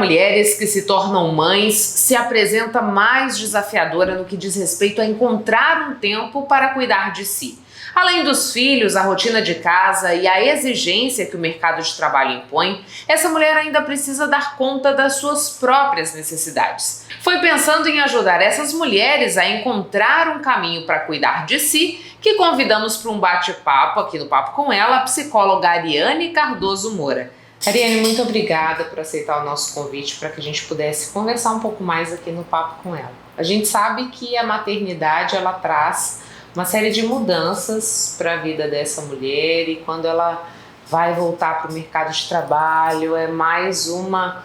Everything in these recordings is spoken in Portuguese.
mulheres que se tornam mães se apresenta mais desafiadora no que diz respeito a encontrar um tempo para cuidar de si. Além dos filhos, a rotina de casa e a exigência que o mercado de trabalho impõe, essa mulher ainda precisa dar conta das suas próprias necessidades. Foi pensando em ajudar essas mulheres a encontrar um caminho para cuidar de si que convidamos para um bate-papo aqui no Papo com Ela, a psicóloga Ariane Cardoso Moura. Ariane, muito obrigada por aceitar o nosso convite para que a gente pudesse conversar um pouco mais aqui no Papo com Ela. A gente sabe que a maternidade ela traz uma série de mudanças para a vida dessa mulher e quando ela vai voltar para o mercado de trabalho é mais uma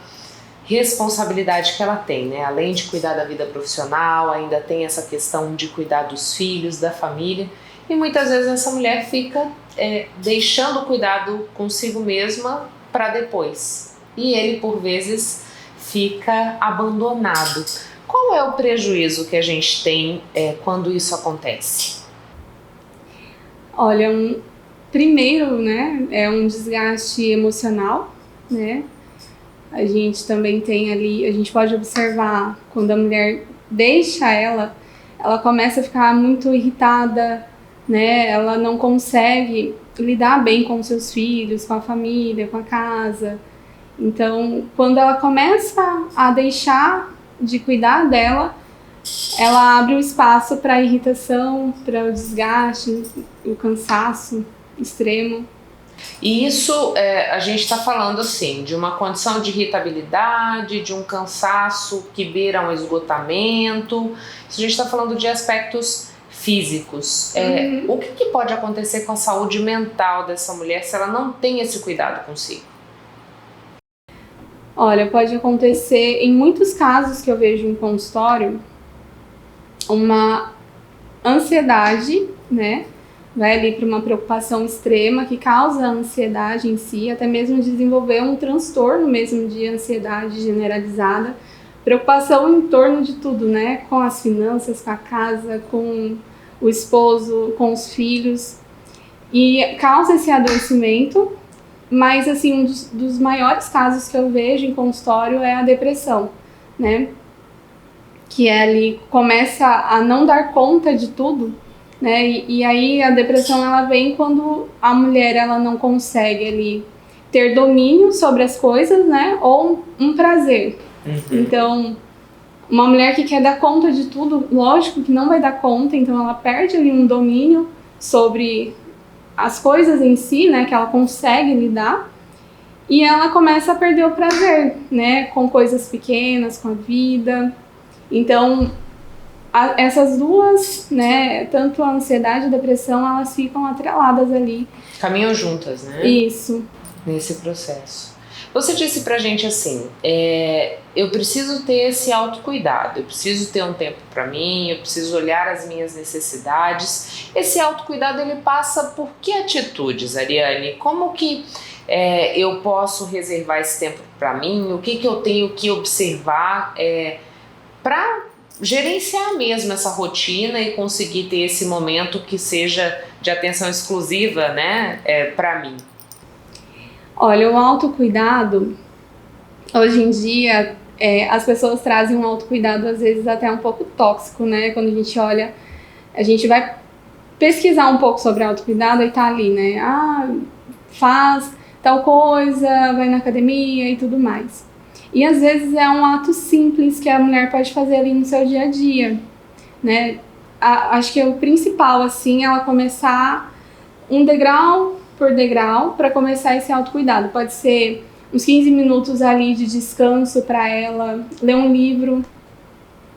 responsabilidade que ela tem, né? Além de cuidar da vida profissional, ainda tem essa questão de cuidar dos filhos, da família e muitas vezes essa mulher fica deixando o cuidado consigo mesma para depois e ele por vezes fica abandonado. Qual é o prejuízo que a gente tem quando isso acontece? Olha, primeiro, né, é um desgaste emocional, né? A gente também tem ali, a gente pode observar quando a mulher deixa ela começa a ficar muito irritada, né? Ela não consegue lidar bem com seus filhos, com a família, com a casa. Então, quando ela começa a deixar de cuidar dela, ela abre o espaço para a irritação, para o desgaste, o cansaço extremo. E isso, a gente está falando assim, de uma condição de irritabilidade, de um cansaço que beira um esgotamento. A gente está falando de aspectos físicos. O que pode acontecer com a saúde mental dessa mulher se ela não tem esse cuidado consigo? Olha, pode acontecer, em muitos casos que eu vejo em consultório, uma ansiedade, né? Vai ali para uma preocupação extrema que causa a ansiedade em si, até mesmo desenvolver um transtorno mesmo de ansiedade generalizada, preocupação em torno de tudo, né? Com as finanças, com a casa, com o esposo, com os filhos, e causa esse adoecimento. Mas assim, um dos maiores casos que eu vejo em consultório é a depressão, né? Que é ali, começa a não dar conta de tudo, né? E aí a depressão ela vem quando a mulher ela não consegue ali ter domínio sobre as coisas, né? Ou um prazer. Então, uma mulher que quer dar conta de tudo, lógico que não vai dar conta, então ela perde ali um domínio sobre as coisas em si, né? Que ela consegue lidar. E ela começa a perder o prazer, né? Com coisas pequenas, com a vida. Então, essas duas, né, tanto a ansiedade e a depressão, elas ficam atreladas ali. Caminham juntas, né? Isso. Nesse processo. Você disse pra gente assim, eu preciso ter esse autocuidado, eu preciso ter um tempo pra mim, eu preciso olhar as minhas necessidades. Esse autocuidado, ele passa por que atitudes, Ariane? Como que eu posso reservar esse tempo pra mim? O que eu tenho que observar para gerenciar mesmo essa rotina e conseguir ter esse momento que seja de atenção exclusiva, né, para mim? Olha, o autocuidado, hoje em dia, as pessoas trazem um autocuidado às vezes até um pouco tóxico, né? Quando a gente olha, a gente vai pesquisar um pouco sobre autocuidado e tá ali, né? Faz tal coisa, vai na academia e tudo mais. E às vezes é um ato simples que a mulher pode fazer ali no seu dia a dia, né? Acho que o principal, assim, é ela começar um degrau por degrau para começar esse autocuidado. Pode ser uns 15 minutos ali de descanso para ela, ler um livro,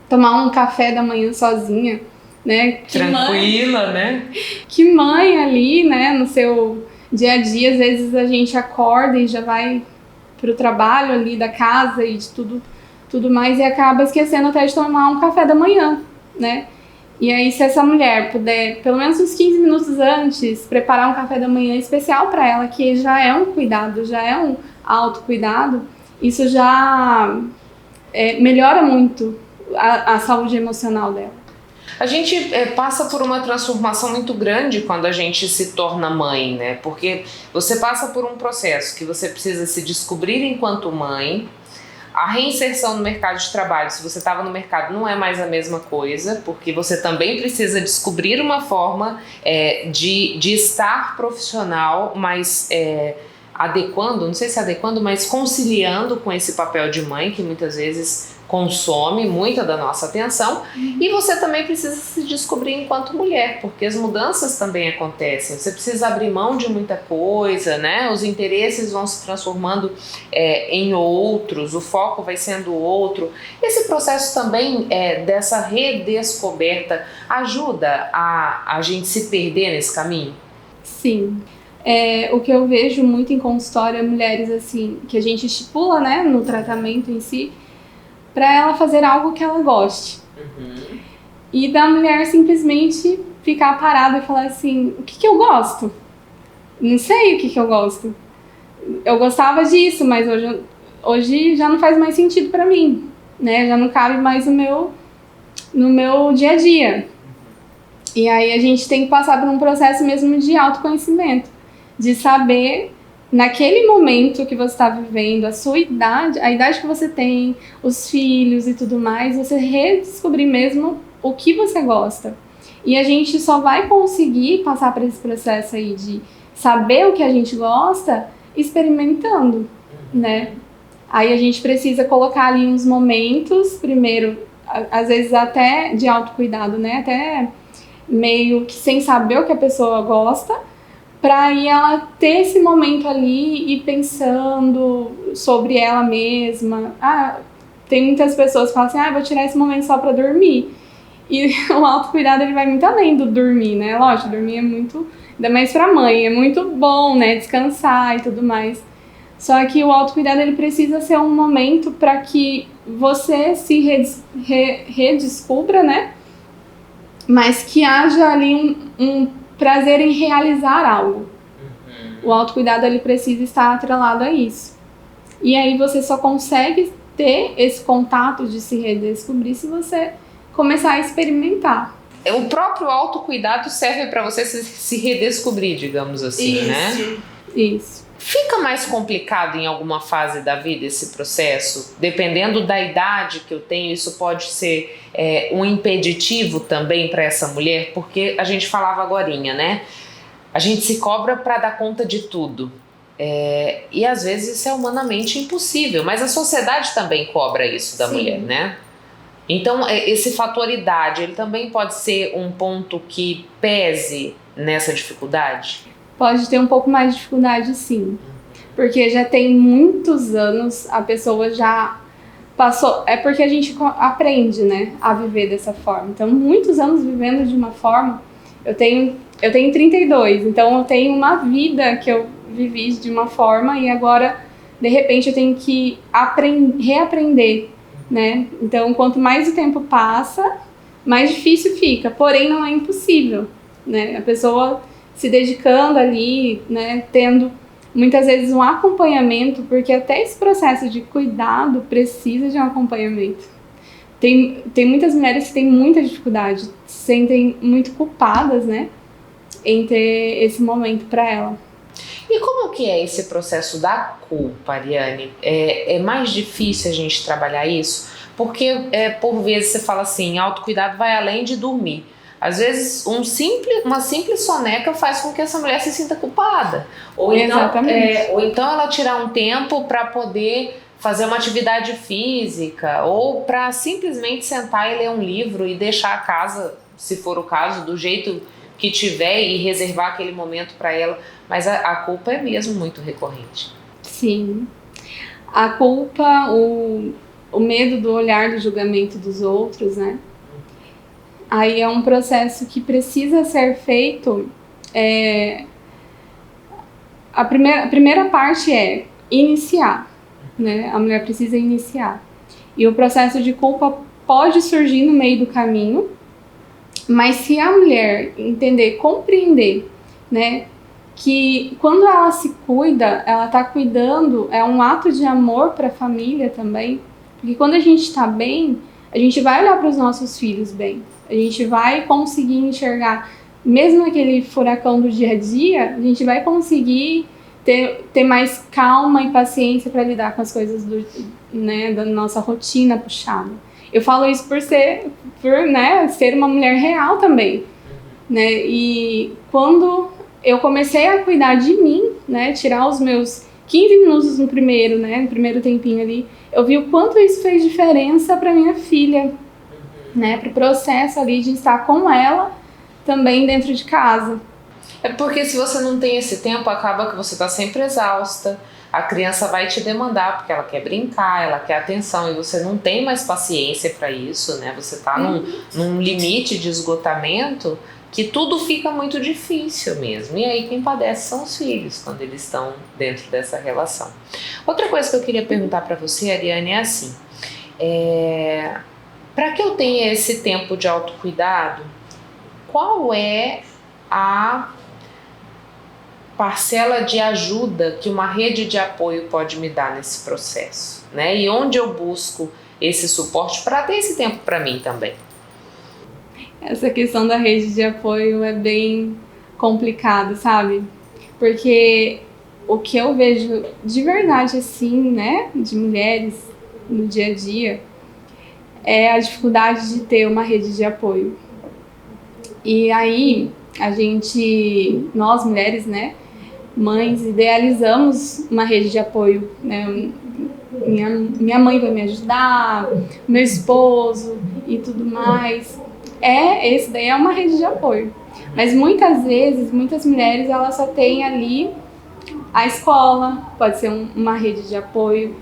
tomar um café da manhã sozinha, né? Tranquila, né? Que mãe ali, né, no seu dia a dia, às vezes a gente acorda e já vai pro trabalho ali da casa e de tudo mais e acaba esquecendo até de tomar um café da manhã, né? E aí, se essa mulher puder, pelo menos uns 15 minutos antes, preparar um café da manhã especial para ela, que já é um cuidado, já é um autocuidado, isso já melhora muito a saúde emocional dela. A gente passa por uma transformação muito grande quando a gente se torna mãe, né? Porque você passa por um processo que você precisa se descobrir enquanto mãe, A reinserção no mercado de trabalho, se você estava no mercado, não é mais a mesma coisa, porque você também precisa descobrir uma forma de estar profissional, mas adequando, não sei se adequando, mas conciliando com esse papel de mãe, que muitas vezes consome muita da nossa atenção, e você também precisa se descobrir enquanto mulher, porque as mudanças também acontecem, você precisa abrir mão de muita coisa, né? Os interesses vão se transformando em outros, o foco vai sendo outro. Esse processo também dessa redescoberta ajuda a gente se perder nesse caminho? Sim. O que eu vejo muito em consultório é mulheres assim, que a gente estipula, né, no tratamento em si, para ela fazer algo que ela goste. Uhum. E da mulher simplesmente ficar parada e falar assim, o que eu gosto? Não sei o que eu gosto. Eu gostava disso, mas hoje já não faz mais sentido para mim, né? Já não cabe mais no meu dia a dia. E aí a gente tem que passar por um processo mesmo de autoconhecimento, de saber naquele momento que você está vivendo, a sua idade, a idade que você tem, os filhos e tudo mais, você redescobrir mesmo o que você gosta. E a gente só vai conseguir passar por esse processo aí de saber o que a gente gosta experimentando, né? Aí a gente precisa colocar ali uns momentos, primeiro, às vezes até de autocuidado, né? Até meio que sem saber o que a pessoa gosta, para aí ela ter esse momento ali e pensando sobre ela mesma. Tem muitas pessoas que falam assim, vou tirar esse momento só para dormir. E o autocuidado ele vai muito além do dormir, né? Lógico, dormir é muito, ainda mais pra mãe, é muito bom, né? Descansar e tudo mais. Só que o autocuidado ele precisa ser um momento para que você se redescubra, né? Mas que haja ali um prazer em realizar algo. Uhum. O autocuidado ele precisa estar atrelado a isso. E aí você só consegue ter esse contato de se redescobrir se você começar a experimentar. O próprio autocuidado serve para você se redescobrir, digamos assim, isso, né? Isso. Fica mais complicado em alguma fase da vida esse processo? Dependendo da idade que eu tenho, isso pode ser um impeditivo também para essa mulher? Porque a gente falava agorinha, né? A gente se cobra para dar conta de tudo. E às vezes isso é humanamente impossível, mas a sociedade também cobra isso da mulher, né? Então esse fator idade, ele também pode ser um ponto que pese nessa dificuldade? Pode ter um pouco mais de dificuldade, sim. Porque já tem muitos anos, a pessoa já passou... É porque a gente aprende, né, a viver dessa forma. Então, muitos anos vivendo de uma forma... Eu tenho 32, então eu tenho uma vida que eu vivi de uma forma e agora, de repente, eu tenho que reaprender, né? Então, quanto mais o tempo passa, mais difícil fica. Porém, não é impossível, né? A pessoa se dedicando ali, né, tendo muitas vezes um acompanhamento, porque até esse processo de cuidado precisa de um acompanhamento. Tem muitas mulheres que têm muita dificuldade, se sentem muito culpadas, né, em ter esse momento para ela. E como que é esse processo da culpa, Ariane? É mais difícil a gente trabalhar isso? Porque por vezes você fala assim, autocuidado vai além de dormir. Às vezes uma simples soneca faz com que essa mulher se sinta culpada. Ou então ela tirar um tempo para poder fazer uma atividade física, ou para simplesmente sentar e ler um livro e deixar a casa, se for o caso, do jeito que tiver e reservar aquele momento para ela. Mas a culpa é mesmo muito recorrente. Sim. A culpa, o medo do olhar, do julgamento dos outros, né? Aí é um processo que precisa ser feito. A primeira parte é iniciar, né? A mulher precisa iniciar. E o processo de culpa pode surgir no meio do caminho, mas se a mulher entender, compreender, né, que quando ela se cuida, ela está cuidando, é um ato de amor para a família também, porque quando a gente está bem, a gente vai olhar para os nossos filhos bem. A gente vai conseguir enxergar, mesmo naquele furacão do dia a dia, a gente vai conseguir ter mais calma e paciência para lidar com as coisas da nossa rotina puxada. Eu falo isso por ser uma mulher real também, né? E quando eu comecei a cuidar de mim, né, tirar os meus 15 minutos no primeiro tempinho ali, eu vi o quanto isso fez diferença para minha filha, né, para o processo ali de estar com ela também dentro de casa. É porque se você não tem esse tempo, acaba que você está sempre exausta, a criança vai te demandar porque ela quer brincar, ela quer atenção e você não tem mais paciência para isso, né? Você está num limite de esgotamento que tudo fica muito difícil mesmo. E aí quem padece são os filhos, quando eles estão dentro dessa relação. Outra coisa que eu queria perguntar para você, Ariane, é assim, para que eu tenha esse tempo de autocuidado, qual é a parcela de ajuda que uma rede de apoio pode me dar nesse processo, né? E onde eu busco esse suporte para ter esse tempo para mim também? Essa questão da rede de apoio é bem complicado, sabe? Porque o que eu vejo de verdade, assim, né, de mulheres no dia a dia, é a dificuldade de ter uma rede de apoio. E aí, nós mulheres, né, mães, idealizamos uma rede de apoio, né? Minha mãe vai me ajudar, meu esposo e tudo mais. Esse daí é uma rede de apoio. Mas muitas vezes, muitas mulheres, elas só têm ali a escola, pode ser uma rede de apoio.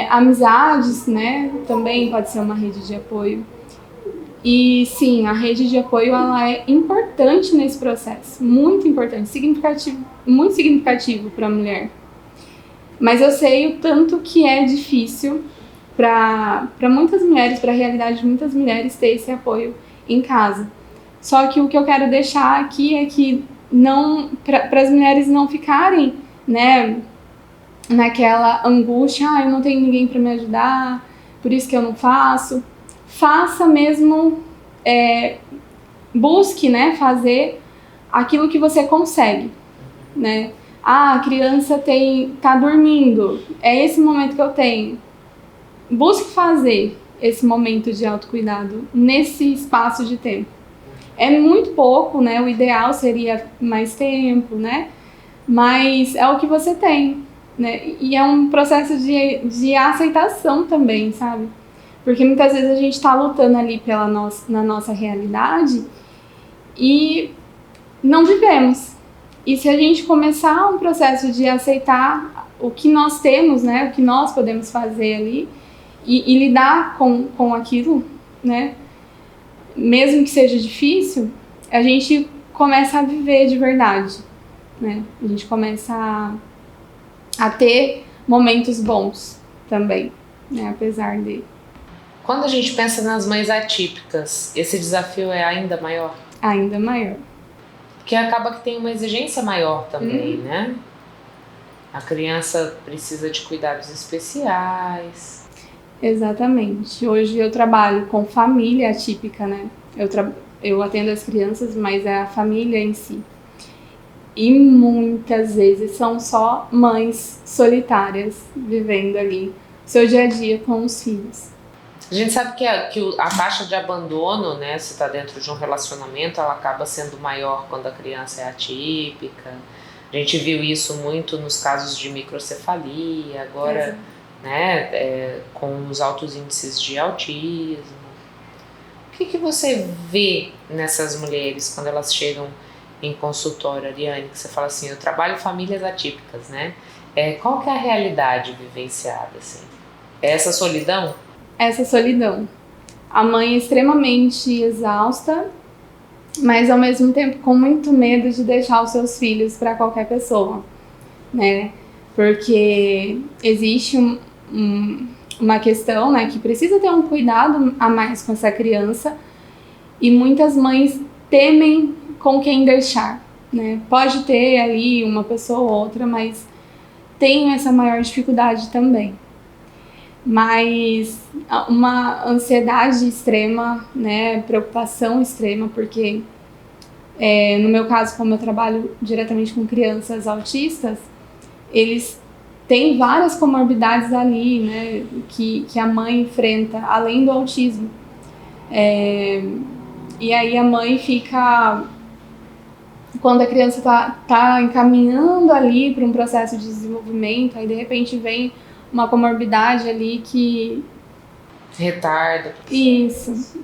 Amizades, né, também pode ser uma rede de apoio. E sim, a rede de apoio ela é importante nesse processo, muito importante, muito significativo para a mulher. Mas eu sei o tanto que é difícil para muitas mulheres, para a realidade de muitas mulheres ter esse apoio em casa. Só que o que eu quero deixar aqui é que para as mulheres não ficarem, né, naquela angústia, eu não tenho ninguém para me ajudar, por isso que eu não faço. Faça mesmo, busque, né, fazer aquilo que você consegue, né? A criança tá dormindo, é esse momento que eu tenho. Busque fazer esse momento de autocuidado nesse espaço de tempo. É muito pouco, né? O ideal seria mais tempo, né? Mas é o que você tem, né? E é um processo de aceitação também, sabe? Porque muitas vezes a gente está lutando ali na nossa realidade e não vivemos. E se a gente começar um processo de aceitar o que nós temos, né, o que nós podemos fazer ali e lidar com aquilo, né, mesmo que seja difícil, a gente começa a viver de verdade, né? A gente começa a ter momentos bons também, né, apesar de... Quando a gente pensa nas mães atípicas, esse desafio é ainda maior? Ainda maior. Porque acaba que tem uma exigência maior também, né? A criança precisa de cuidados especiais. Exatamente. Hoje eu trabalho com família atípica, né? Eu atendo as crianças, mas é a família em si. E muitas vezes são só mães solitárias vivendo ali seu dia a dia com os filhos. A gente sabe que a taxa de abandono, né, se está dentro de um relacionamento, ela acaba sendo maior quando a criança é atípica. A gente viu isso muito nos casos de microcefalia, agora, né, com os altos índices de autismo. O que você vê nessas mulheres quando elas chegam em consultório, Ariane, que você fala assim, eu trabalho famílias atípicas, né? Qual que é a realidade vivenciada, assim? É essa solidão? Essa solidão. A mãe é extremamente exausta, mas ao mesmo tempo com muito medo de deixar os seus filhos para qualquer pessoa, né? Porque existe uma questão, né, que precisa ter um cuidado a mais com essa criança e muitas mães temem com quem deixar, né? Pode ter ali uma pessoa ou outra, mas tem essa maior dificuldade também. Mas uma ansiedade extrema, né, preocupação extrema, porque No meu caso, como eu trabalho diretamente com crianças autistas, eles têm várias comorbidades ali, né, que a mãe enfrenta, além do autismo. E aí a mãe fica, quando a criança tá encaminhando ali para um processo de desenvolvimento, aí de repente vem uma comorbidade ali que... Retarda. Isso,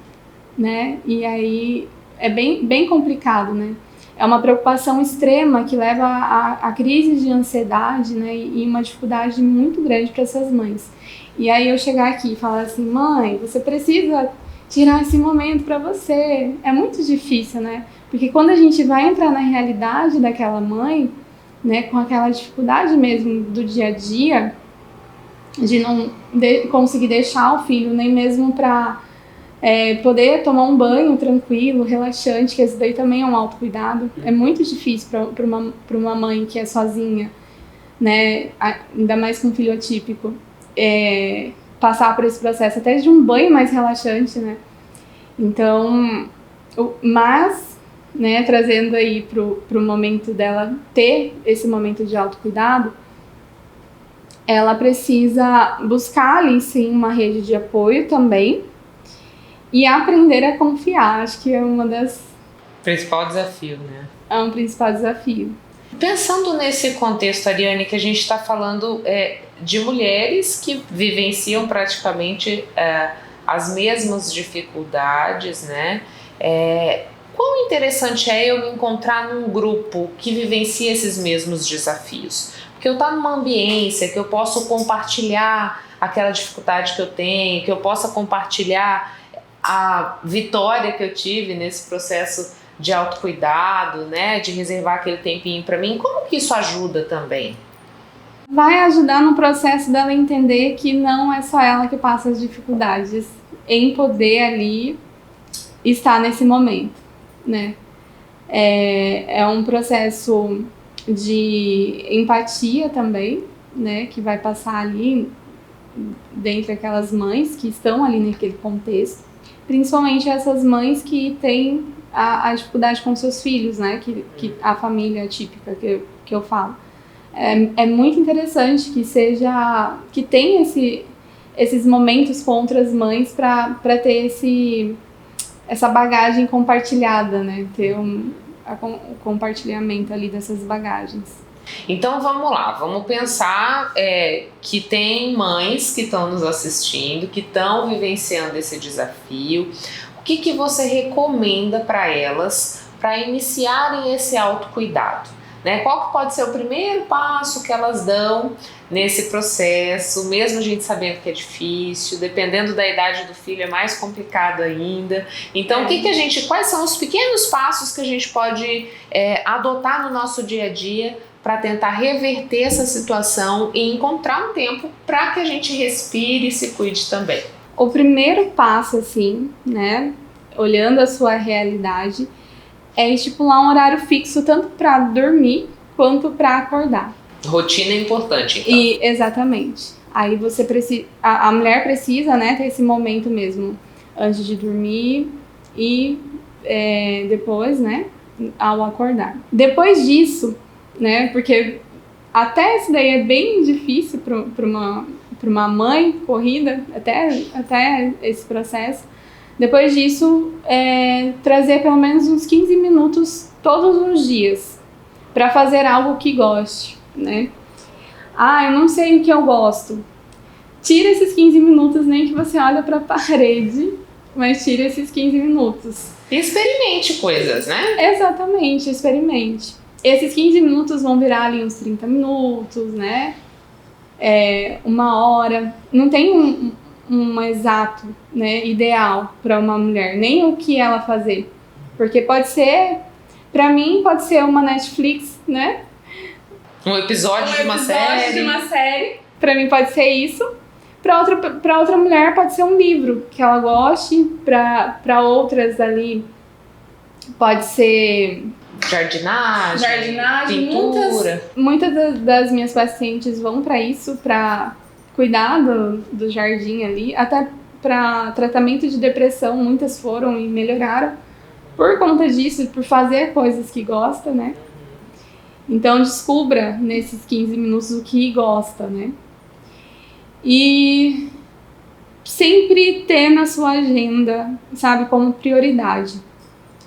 né? E aí é bem complicado, né? É uma preocupação extrema que leva a crises de ansiedade, né? E uma dificuldade muito grande para essas mães. E aí eu chegar aqui e falar assim, mãe, você precisa tirar esse momento para você. É muito difícil, né? Porque quando a gente vai entrar na realidade daquela mãe, né, com aquela dificuldade mesmo do dia a dia, de não conseguir deixar o filho nem mesmo para poder tomar um banho tranquilo, relaxante, que esse daí também é um autocuidado. É muito difícil para uma mãe que é sozinha, né, ainda mais com um filho atípico, passar por esse processo até de um banho mais relaxante, né? Então, mas, né, trazendo aí pro momento dela ter esse momento de autocuidado, ela precisa buscar ali sim uma rede de apoio também e aprender a confiar. Acho que é uma das... Principal desafio, né? É um principal desafio. Pensando nesse contexto, Ariane, que a gente está falando de mulheres que vivenciam praticamente as mesmas dificuldades, né? Quão interessante é eu me encontrar num grupo que vivencia esses mesmos desafios? Porque eu estou numa ambiência que eu posso compartilhar aquela dificuldade que eu tenho, que eu possa compartilhar a vitória que eu tive nesse processo de autocuidado, né, de reservar aquele tempinho para mim. Como que isso ajuda também? Vai ajudar no processo dela entender que não é só ela que passa as dificuldades, em poder ali estar nesse momento, né? É um processo de empatia também, né, que vai passar ali dentre aquelas mães que estão ali naquele contexto, principalmente essas mães que têm a dificuldade com seus filhos, né, que a família típica que eu falo. É muito interessante que tenha esses momentos com outras mães para ter essa bagagem compartilhada, né, ter o compartilhamento ali dessas bagagens. Então vamos lá, vamos pensar que tem mães que estão nos assistindo, que estão vivenciando esse desafio. O que você recomenda para elas para iniciarem esse autocuidado? Né? Qual que pode ser o primeiro passo que elas dão nesse processo, mesmo a gente sabendo que é difícil, dependendo da idade do filho é mais complicado ainda. Então, quais são os pequenos passos que a gente pode adotar no nosso dia a dia para tentar reverter essa situação e encontrar um tempo para que a gente respire e se cuide também? O primeiro passo, assim, né, olhando a sua realidade, é estipular um horário fixo tanto para dormir quanto para acordar. Rotina é importante, então. Exatamente. Aí você precisa, a mulher precisa, né, ter esse momento mesmo antes de dormir e depois, né, ao acordar. Depois disso, né, porque até isso daí é bem difícil para uma mãe corrida, até esse processo. Depois disso, trazer pelo menos uns 15 minutos todos os dias para fazer algo que goste, né? Eu não sei o que eu gosto. Tira esses 15 minutos, nem que você olhe para a parede, mas tira esses 15 minutos. E experimente coisas, né? Exatamente, experimente. Esses 15 minutos vão virar ali uns 30 minutos, né? 1 hora. Não tem um exato, né, ideal para uma mulher, nem o que ela fazer. Porque pode ser, para mim, pode ser uma Netflix, né? Um episódio de uma série. Para mim pode ser isso. Para outra mulher pode ser um livro que ela goste. Para outras ali pode ser jardinagem, pintura. Muitas das minhas pacientes vão para isso, para cuidar do jardim ali, até para tratamento de depressão, muitas foram e melhoraram por conta disso, por fazer coisas que gosta, né? Então descubra nesses 15 minutos o que gosta, né? E sempre ter na sua agenda, sabe, como prioridade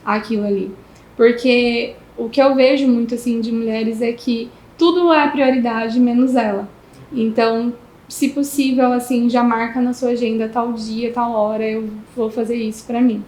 aquilo ali. Porque o que eu vejo muito, assim, de mulheres é que tudo é prioridade, menos ela. Então, se possível, assim, já marca na sua agenda tal dia, tal hora, eu vou fazer isso pra mim.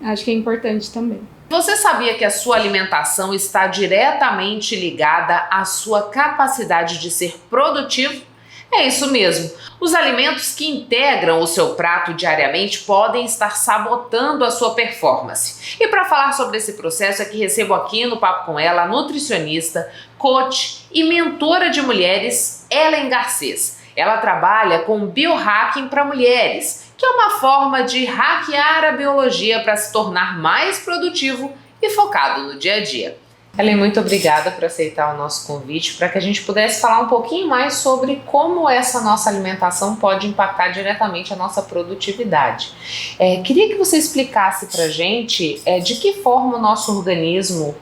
Acho que é importante também. Você sabia que a sua alimentação está diretamente ligada à sua capacidade de ser produtivo? É isso mesmo. Os alimentos que integram o seu prato diariamente podem estar sabotando a sua performance. E para falar sobre esse processo é que recebo aqui no Papo com Ela a nutricionista, coach e mentora de mulheres, Ellen Garcês. Ela trabalha com biohacking para mulheres, que é uma forma de hackear a biologia para se tornar mais produtivo e focado no dia a dia. Ellen, muito obrigada por aceitar o nosso convite para que a gente pudesse falar um pouquinho mais sobre como essa nossa alimentação pode impactar diretamente a nossa produtividade. Queria que você explicasse para a gente de que forma o nosso organismo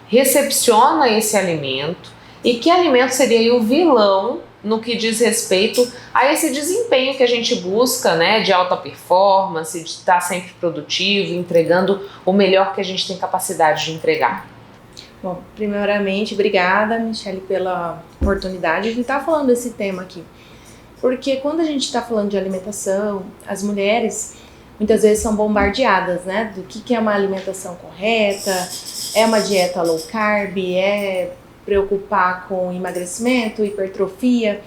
recepciona esse alimento e que alimento seria aí o vilão no que diz respeito a esse desempenho que a gente busca, né, de alta performance, de estar sempre produtivo, entregando o melhor que a gente tem capacidade de entregar. Bom, primeiramente, obrigada, Michele, pela oportunidade de estar falando desse tema aqui. Porque quando a gente está falando de alimentação, as mulheres muitas vezes são bombardeadas, né, do que é uma alimentação correta, é uma dieta low carb, é preocupar com emagrecimento, hipertrofia.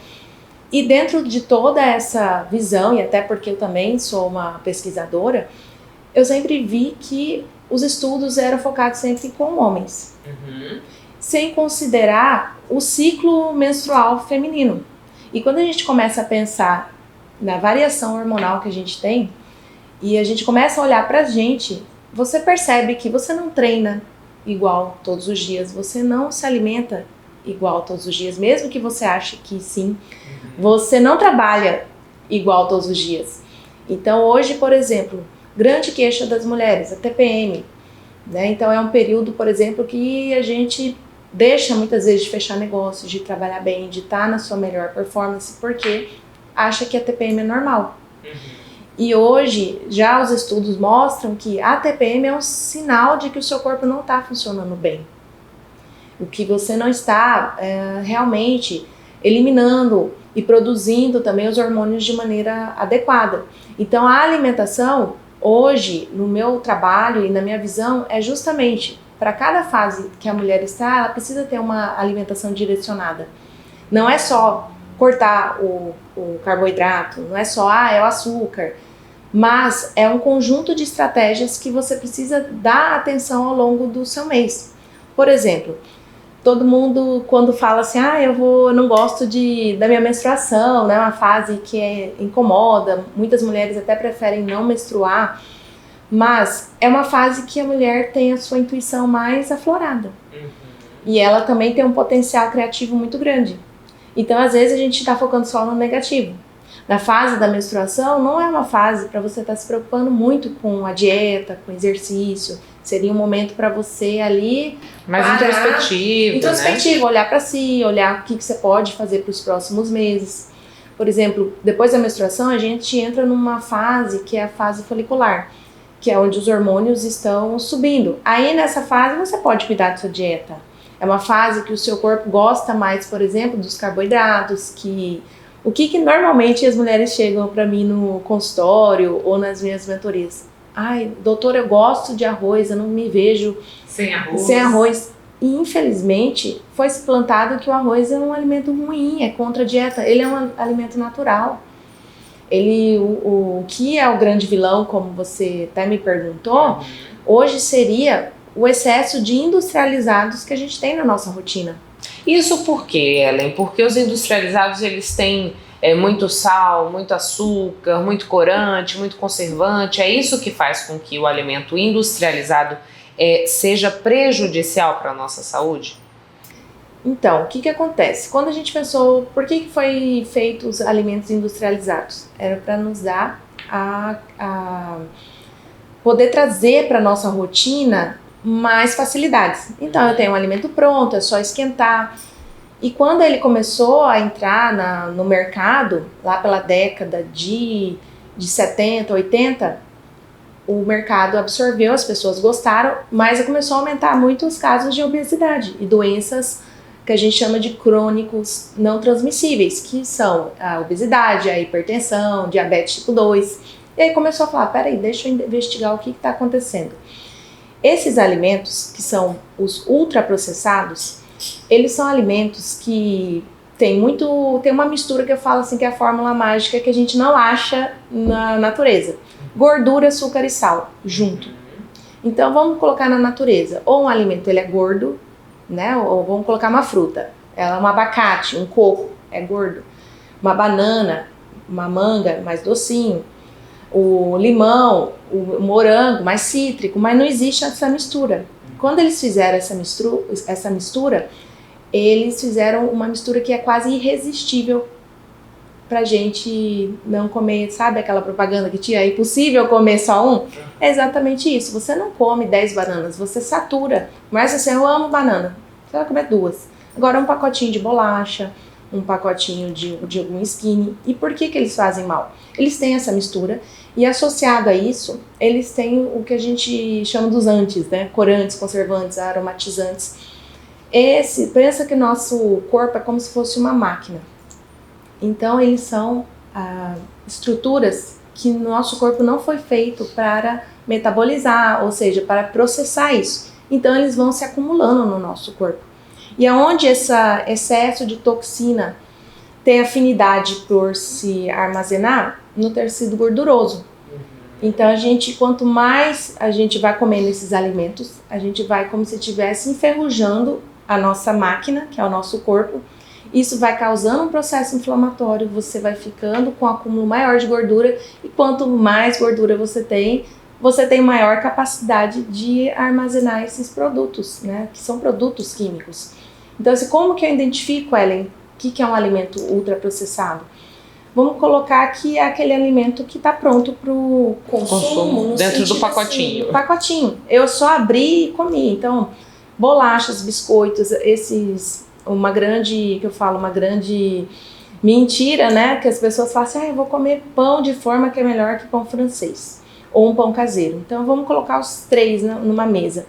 E dentro de toda essa visão, e até porque eu também sou uma pesquisadora, eu sempre vi que os estudos eram focados sempre com homens, sem considerar o ciclo menstrual feminino. E quando a gente começa a pensar na variação hormonal que a gente tem, e a gente começa a olhar pra gente, você percebe que você não treina igual todos os dias, você não se alimenta igual todos os dias, mesmo que você ache que sim, você não trabalha igual todos os dias. Então hoje, por exemplo, grande queixa das mulheres, a TPM, né? Então é um período, por exemplo, que a gente deixa muitas vezes de fechar negócios, de trabalhar bem, de estar na sua melhor performance, porque acha que a TPM é normal. E hoje, já os estudos mostram que a TPM é um sinal de que o seu corpo não está funcionando bem. O que você não está realmente eliminando e produzindo também os hormônios de maneira adequada. Então, a alimentação, hoje, no meu trabalho e na minha visão, é justamente para cada fase que a mulher está, ela precisa ter uma alimentação direcionada. Não é só cortar o carboidrato, não é só, é o açúcar, mas é um conjunto de estratégias que você precisa dar atenção ao longo do seu mês. Por exemplo, todo mundo quando fala assim, eu não gosto da minha menstruação, né, uma fase que incomoda, muitas mulheres até preferem não menstruar, mas é uma fase que a mulher tem a sua intuição mais aflorada. E ela também tem um potencial criativo muito grande. Então, às vezes, a gente está focando só no negativo. Na fase da menstruação, não é uma fase para você estar se preocupando muito com a dieta, com o exercício. Seria um momento para você ali... Mais introspectivo, né? Olhar para si, olhar o que você pode fazer para os próximos meses. Por exemplo, depois da menstruação, a gente entra numa fase que é a fase folicular, que é onde os hormônios estão subindo. Aí, nessa fase, você pode cuidar da sua dieta. É uma fase que o seu corpo gosta mais, por exemplo, dos carboidratos, o que normalmente as mulheres chegam para mim no consultório ou nas minhas mentorias. Doutor, eu gosto de arroz, eu não me vejo sem arroz. E infelizmente foi se plantado que o arroz é um alimento ruim, é contra a dieta. Ele é um alimento natural. O que é o grande vilão, como você até me perguntou, hoje seria o excesso de industrializados que a gente tem na nossa rotina. Isso por quê, Ellen? Porque os industrializados, eles têm muito sal, muito açúcar, muito corante, muito conservante. É isso que faz com que o alimento industrializado seja prejudicial para a nossa saúde? Então, o que acontece? Quando a gente pensou, por que foi feito os alimentos industrializados? Era para nos dar poder trazer para nossa rotina mais facilidades. Então eu tenho um alimento pronto, é só esquentar. E quando ele começou a entrar no mercado, lá pela década de 70, 80, o mercado absorveu, as pessoas gostaram, mas começou a aumentar muito os casos de obesidade e doenças que a gente chama de crônicos não transmissíveis, que são a obesidade, a hipertensão, diabetes tipo 2. E aí começou a falar, peraí, deixa eu investigar o que está acontecendo. Esses alimentos, que são os ultraprocessados, eles são alimentos que tem uma mistura que eu falo assim, que é a fórmula mágica que a gente não acha na natureza. Gordura, açúcar e sal, junto. Então vamos colocar na natureza, ou um alimento ele é gordo, né? Ou vamos colocar uma fruta, ela é um abacate, um coco, é gordo. Uma banana, uma manga, mais docinho. O limão, o morango, mais cítrico, mas não existe essa mistura. Quando eles fizeram essa mistura, eles fizeram uma mistura que é quase irresistível pra gente não comer, sabe aquela propaganda que tinha, é impossível comer só um? É exatamente isso, você não come 10 bananas, você satura, mas assim, eu amo banana, você vai comer 2. Agora um pacotinho de bolacha, um pacotinho de algum skinny. E por que eles fazem mal? Eles têm essa mistura e associado a isso, eles têm o que a gente chama dos antes, né? Corantes, conservantes, aromatizantes. Pensa que nosso corpo é como se fosse uma máquina. Então eles são estruturas que no nosso corpo não foi feito para metabolizar, ou seja, para processar isso. Então eles vão se acumulando no nosso corpo. E aonde esse excesso de toxina tem afinidade por se armazenar? No tecido gorduroso. Então quanto mais a gente vai comendo esses alimentos, a gente vai como se estivesse enferrujando a nossa máquina, que é o nosso corpo. Isso vai causando um processo inflamatório, você vai ficando com um acúmulo maior de gordura, e quanto mais gordura você tem maior capacidade de armazenar esses produtos, né, que são produtos químicos. Então, assim, como que eu identifico, Ellen, o que é um alimento ultraprocessado? Vamos colocar que é aquele alimento que está pronto para o consumo. Dentro do pacotinho. Assim, pacotinho. Eu só abri e comi. Então, bolachas, biscoitos, uma grande mentira, né? Que as pessoas falam assim, eu vou comer pão de forma que é melhor que pão francês. Ou um pão caseiro. Então, vamos colocar os 3 numa mesa.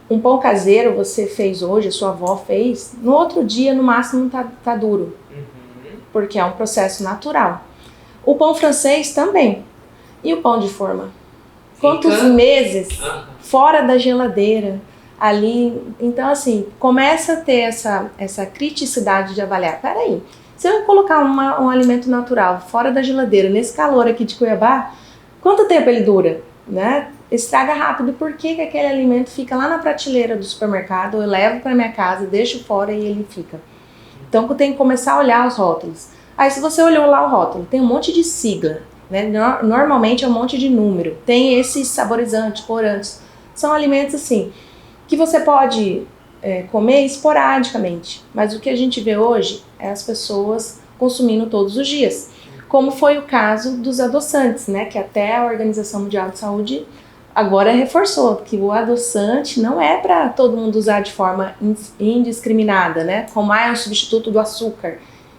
Um pão caseiro você fez hoje, a sua avó fez, no outro dia, no máximo, tá duro. Porque é um processo natural. O pão francês também. E o pão de forma? Quantos meses fora da geladeira, ali. Então, assim, começa a ter essa criticidade de avaliar. Peraí, se eu colocar um alimento natural fora da geladeira, nesse calor aqui de Cuiabá, quanto tempo ele dura? Né? Estraga rápido. Por que aquele alimento fica lá na prateleira do supermercado? Eu levo para minha casa, deixo fora e ele fica. Então, eu tenho que começar a olhar os rótulos. Aí, se você olhou lá o rótulo, tem um monte de sigla, né? Normalmente é um monte de número. Tem esses saborizantes, corantes. São alimentos, assim, que você pode comer esporadicamente. Mas o que a gente vê hoje é as pessoas consumindo todos os dias. Como foi o caso dos adoçantes, né? Que até a Organização Mundial de Saúde agora reforçou que o adoçante não é para todo mundo usar de forma indiscriminada, né? Como é um substituto do açúcar.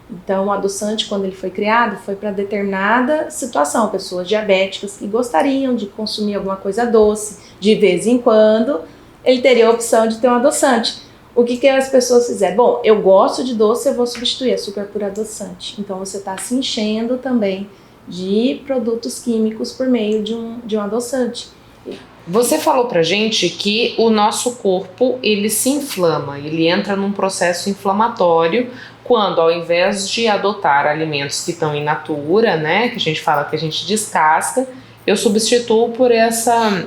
Então, o adoçante, quando ele foi criado, foi para determinada situação. Pessoas diabéticas que gostariam de consumir alguma coisa doce, de vez em quando, ele teria a opção de ter um adoçante. O que as pessoas fizeram? Bom, eu gosto de doce, eu vou substituir açúcar por adoçante. Então, você está se enchendo também de produtos químicos por meio de um adoçante. Você falou pra gente que o nosso corpo, ele se inflama, ele entra num processo inflamatório quando, ao invés de adotar alimentos que estão in natura, né, que a gente fala que a gente descasca, eu substituo por essa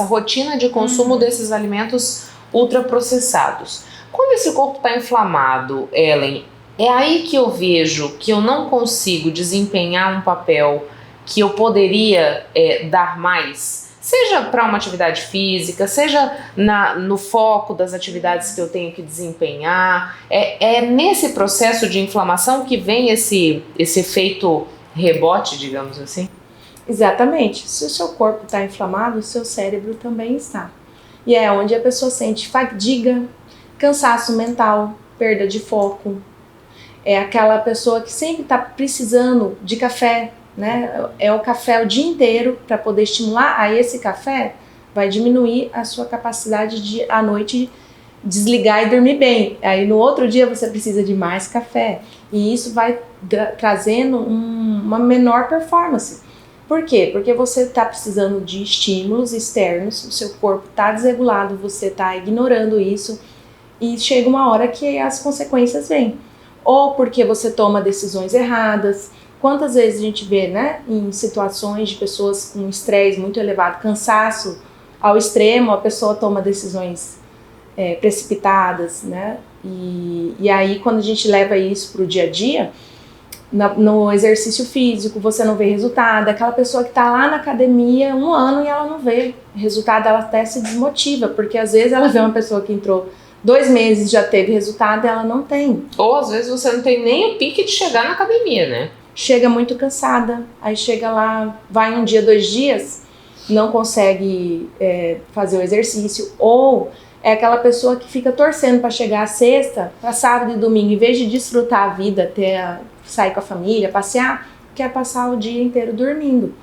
rotina de consumo desses alimentos ultraprocessados. Quando esse corpo está inflamado, Ellen, é aí que eu vejo que eu não consigo desempenhar um papel que eu poderia dar mais, seja para uma atividade física, seja no foco das atividades que eu tenho que desempenhar. É nesse processo de inflamação que vem esse efeito rebote, digamos assim? Exatamente. Se o seu corpo está inflamado, o seu cérebro também está. E é onde a pessoa sente fadiga, cansaço mental, perda de foco. É aquela pessoa que sempre está precisando de café, né? É o café o dia inteiro para poder estimular. Aí esse café vai diminuir a sua capacidade de, à noite, desligar e dormir bem. Aí no outro dia você precisa de mais café. E isso vai trazendo uma menor performance. Por quê? Porque você está precisando de estímulos externos, o seu corpo está desregulado, você está ignorando isso e chega uma hora que as consequências vêm. Ou porque você toma decisões erradas. Quantas vezes a gente vê, né, em situações de pessoas com estresse muito elevado, cansaço ao extremo, a pessoa toma decisões precipitadas, né? E aí quando a gente leva isso para o dia a dia, no exercício físico, você não vê resultado. Aquela pessoa que está lá na academia 1 ano e ela não vê resultado, ela até se desmotiva, porque às vezes ela vê uma pessoa que entrou 2 meses, já teve resultado e ela não tem. Ou às vezes você não tem nem o pique de chegar na academia, né? Chega muito cansada, aí chega lá, vai 1 dia, 2 dias, não consegue fazer o exercício, ou é aquela pessoa que fica torcendo para chegar a sexta, para sábado e domingo, em vez de desfrutar a vida, sair com a família, passear, quer passar o dia inteiro dormindo.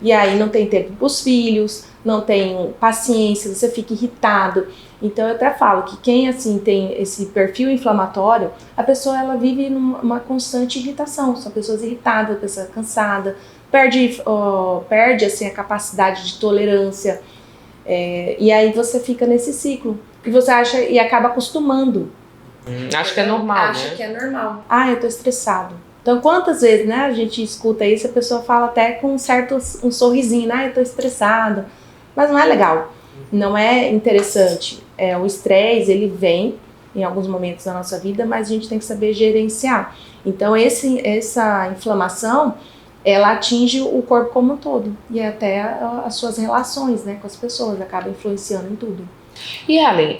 E aí não tem tempo para os filhos, não tem paciência, você fica irritado. Então eu até falo que quem assim tem esse perfil inflamatório, a pessoa ela vive numa constante irritação. São pessoas irritadas, pessoa cansada, perde assim a capacidade de tolerância. E aí você fica nesse ciclo. E você acha e acaba acostumando. Acho que é normal, Acha que é normal. Eu tô estressado. Então, quantas vezes, né, a gente escuta isso, a pessoa fala até com um sorrisinho, né, eu tô estressado. Mas não é legal, não é interessante. O estresse, ele vem em alguns momentos da nossa vida, mas a gente tem que saber gerenciar. Então, essa inflamação, ela atinge o corpo como um todo. E até as suas relações, né, com as pessoas, acaba influenciando em tudo. E Ellen,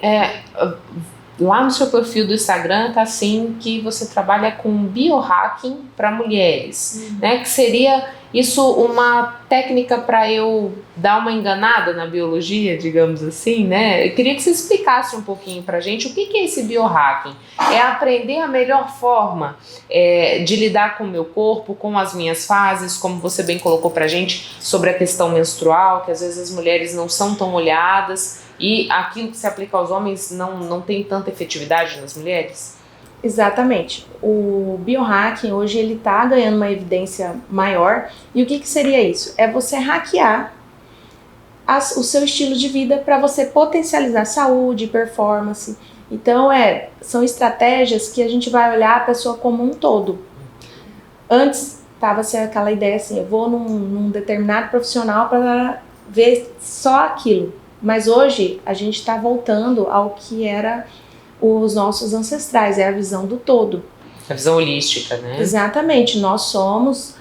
lá no seu perfil do Instagram tá assim que você trabalha com biohacking para mulheres, né? Que seria isso uma técnica para eu dar uma enganada na biologia, digamos assim, né? Eu queria que você explicasse um pouquinho pra gente o que é esse biohacking. É aprender a melhor forma de lidar com o meu corpo, com as minhas fases, como você bem colocou pra gente sobre a questão menstrual, que às vezes as mulheres não são tão olhadas. E aquilo que se aplica aos homens não tem tanta efetividade nas mulheres? Exatamente. O biohacking hoje ele está ganhando uma evidência maior. E o que seria isso? É você hackear o seu estilo de vida para você potencializar saúde, performance. Então são estratégias que a gente vai olhar a pessoa como um todo. Antes estava assim, aquela ideia assim, eu vou num determinado profissional para ver só aquilo. Mas hoje a gente está voltando ao que era os nossos ancestrais, é a visão do todo. A visão holística, né? Exatamente, nós somos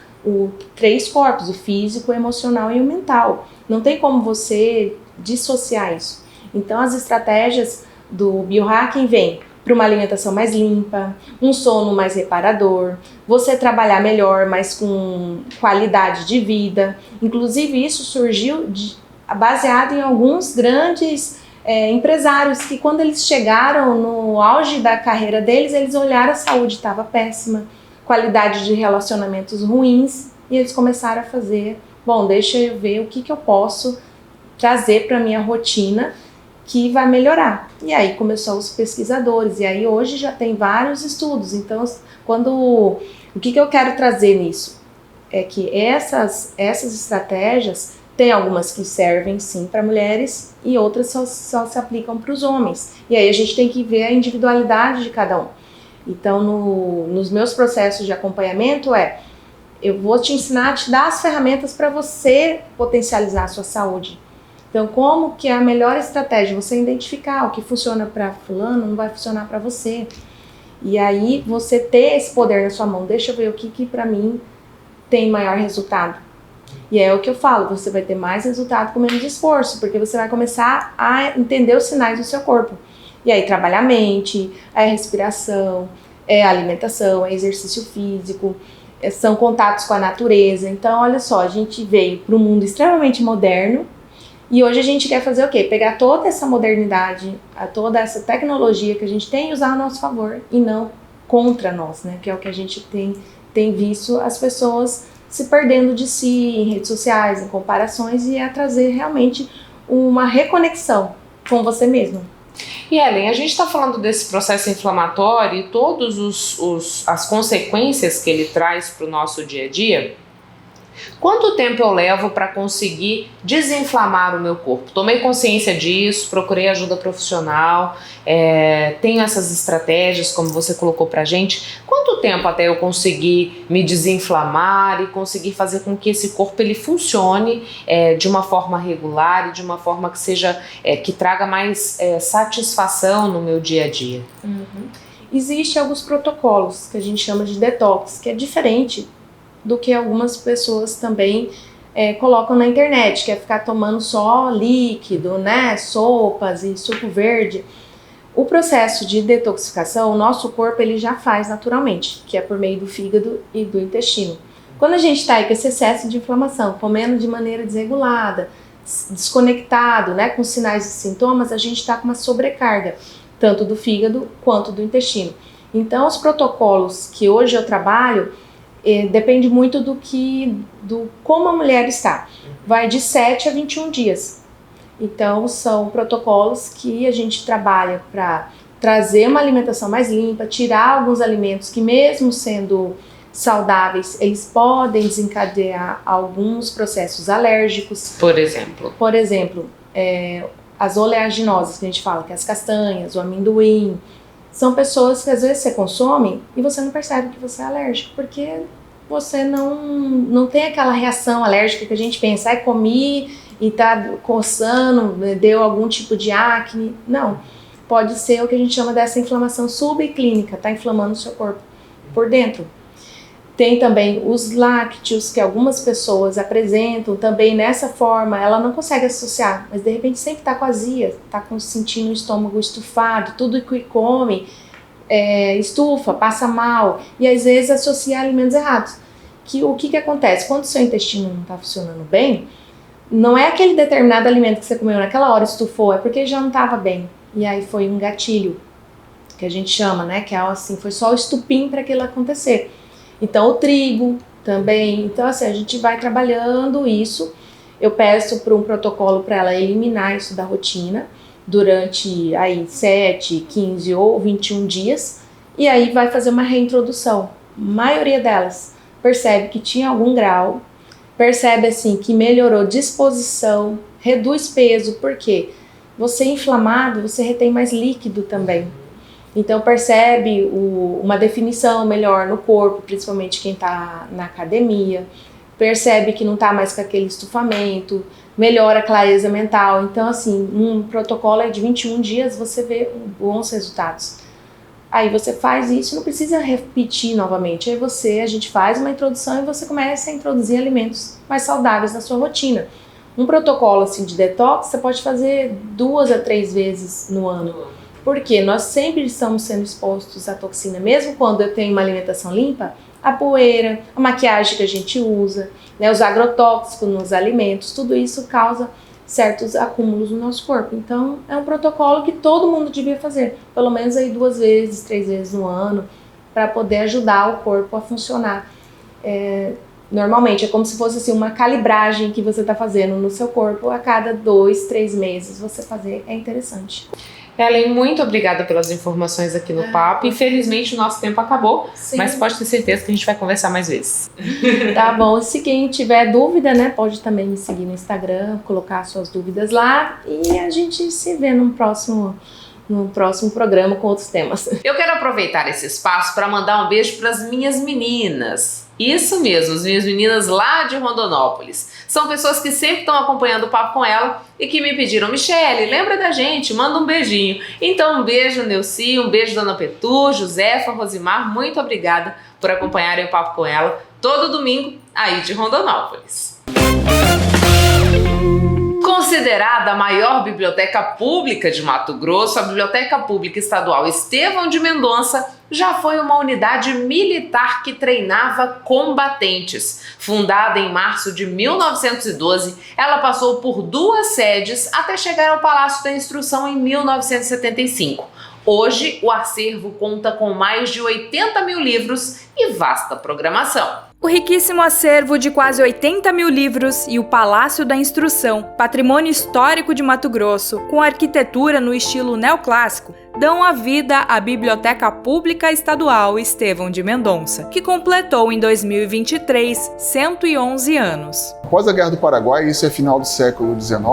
3 corpos, o físico, o emocional e o mental. Não tem como você dissociar isso. Então as estratégias do biohacking vêm para uma alimentação mais limpa, um sono mais reparador, você trabalhar melhor, mas com qualidade de vida. Inclusive isso surgiu baseado em alguns grandes empresários que quando eles chegaram no auge da carreira deles, eles olharam a saúde estava péssima, qualidade de relacionamentos ruins, e eles começaram a fazer, deixa eu ver o que eu posso trazer para minha rotina que vai melhorar. E aí começou os pesquisadores, e aí hoje já tem vários estudos. Então, o que eu quero trazer nisso? É que essas estratégias, tem algumas que servem sim para mulheres e outras só se aplicam para os homens. E aí a gente tem que ver a individualidade de cada um. Então, nos meus processos de acompanhamento eu vou te ensinar a te dar as ferramentas para você potencializar a sua saúde. Então, como que é a melhor estratégia? Você identificar o que funciona para fulano não vai funcionar para você. E aí você ter esse poder na sua mão. Deixa eu ver o que para mim tem maior resultado. E é o que eu falo, você vai ter mais resultado com menos esforço, porque você vai começar a entender os sinais do seu corpo. E aí trabalhar a mente, a respiração, a alimentação, exercício físico, são contatos com a natureza. Então, olha só, a gente veio para um mundo extremamente moderno e hoje a gente quer fazer o quê? Pegar toda essa modernidade, toda essa tecnologia que a gente tem e usar a nosso favor e não contra nós, né? Que é o que a gente tem visto as pessoas se perdendo de si em redes sociais, em comparações, e a trazer realmente uma reconexão com você mesmo. E Ellen, a gente está falando desse processo inflamatório e todas as consequências que ele traz para o nosso dia a dia. Quanto tempo eu levo para conseguir desinflamar o meu corpo? Tomei consciência disso, procurei ajuda profissional, tenho essas estratégias, como você colocou pra gente. Quanto tempo até eu conseguir me desinflamar e conseguir fazer com que esse corpo ele funcione de uma forma regular e de uma forma que seja, que traga mais satisfação no meu dia a dia? Existem alguns protocolos que a gente chama de detox, que é diferente do que algumas pessoas também colocam na internet, que é ficar tomando só líquido, né, sopas e suco verde. O processo de detoxificação, o nosso corpo ele já faz naturalmente, que é por meio do fígado e do intestino. Quando a gente está aí com esse excesso de inflamação, comendo de maneira desregulada, desconectado, né, com sinais e sintomas, a gente está com uma sobrecarga, tanto do fígado quanto do intestino. Então, os protocolos que hoje eu trabalho, depende muito do como a mulher está. Vai de 7 a 21 dias. Então, são protocolos que a gente trabalha para trazer uma alimentação mais limpa, tirar alguns alimentos que, mesmo sendo saudáveis, eles podem desencadear alguns processos alérgicos. Por exemplo? Por exemplo, as oleaginosas, que a gente fala, que é as castanhas, o amendoim. São pessoas que às vezes você consome e você não percebe que você é alérgico, porque você não tem aquela reação alérgica que a gente pensa, comi e tá coçando, deu algum tipo de acne. Não, pode ser o que a gente chama dessa inflamação subclínica, tá inflamando o seu corpo por dentro. Tem também os lácteos, que algumas pessoas apresentam também nessa forma, ela não consegue associar, mas de repente sempre está com azia, está sentindo o estômago estufado, tudo que come estufa, passa mal, e às vezes associa alimentos errados. O que acontece? Quando o seu intestino não está funcionando bem, não é aquele determinado alimento que você comeu naquela hora estufou, é porque já não estava bem, e aí foi um gatilho, que a gente chama, né, que é assim, foi só o estupim para aquilo acontecer. Então, o trigo também. Então, assim, a gente vai trabalhando isso. Eu peço para um protocolo para ela eliminar isso da rotina durante aí 7, 15 ou 21 dias. E aí vai fazer uma reintrodução. A maioria delas percebe que tinha algum grau, percebe assim que melhorou disposição, reduz peso, porque você inflamado, você retém mais líquido também. Então percebe uma definição melhor no corpo, principalmente quem está na academia, percebe que não está mais com aquele estufamento, melhora a clareza mental. Então assim, um protocolo de 21 dias você vê bons resultados. Aí você faz isso, não precisa repetir novamente. Aí a gente faz uma introdução e você começa a introduzir alimentos mais saudáveis na sua rotina. Um protocolo assim de detox você pode fazer 2 a 3 vezes no ano. Porque nós sempre estamos sendo expostos à toxina, mesmo quando eu tenho uma alimentação limpa, a poeira, a maquiagem que a gente usa, né, os agrotóxicos nos alimentos, tudo isso causa certos acúmulos no nosso corpo. Então, é um protocolo que todo mundo devia fazer, pelo menos aí 2 vezes, 3 vezes no ano, para poder ajudar o corpo a funcionar. Normalmente, é como se fosse assim, uma calibragem que você está fazendo no seu corpo a cada 2, 3 meses você fazer, é interessante. Ellen, muito obrigada pelas informações aqui no papo. Infelizmente o nosso tempo acabou, Sim. Mas pode ter certeza que a gente vai conversar mais vezes. Tá bom, se quem tiver dúvida, né, pode também me seguir no Instagram, colocar suas dúvidas lá e a gente se vê no próximo programa com outros temas. Eu quero aproveitar esse espaço para mandar um beijo para as minhas meninas. Isso mesmo, as minhas meninas lá de Rondonópolis. São pessoas que sempre estão acompanhando o Papo com Ela e que me pediram, Michele, lembra da gente, manda um beijinho. Então um beijo, Neuci, um beijo, Dona Petu, Josefa, Rosimar, muito obrigada por acompanharem o Papo com Ela todo domingo aí de Rondonópolis. Considerada a maior biblioteca pública de Mato Grosso, a Biblioteca Pública Estadual Estevão de Mendonça já foi uma unidade militar que treinava combatentes. Fundada em março de 1912, ela passou por 2 sedes até chegar ao Palácio da Instrução em 1975. Hoje, o acervo conta com mais de 80 mil livros e vasta programação. O riquíssimo acervo de quase 80 mil livros e o Palácio da Instrução, patrimônio histórico de Mato Grosso, com arquitetura no estilo neoclássico, dão a vida à Biblioteca Pública Estadual Estevão de Mendonça, que completou em 2023 111 anos. Após a Guerra do Paraguai, isso é final do século XIX,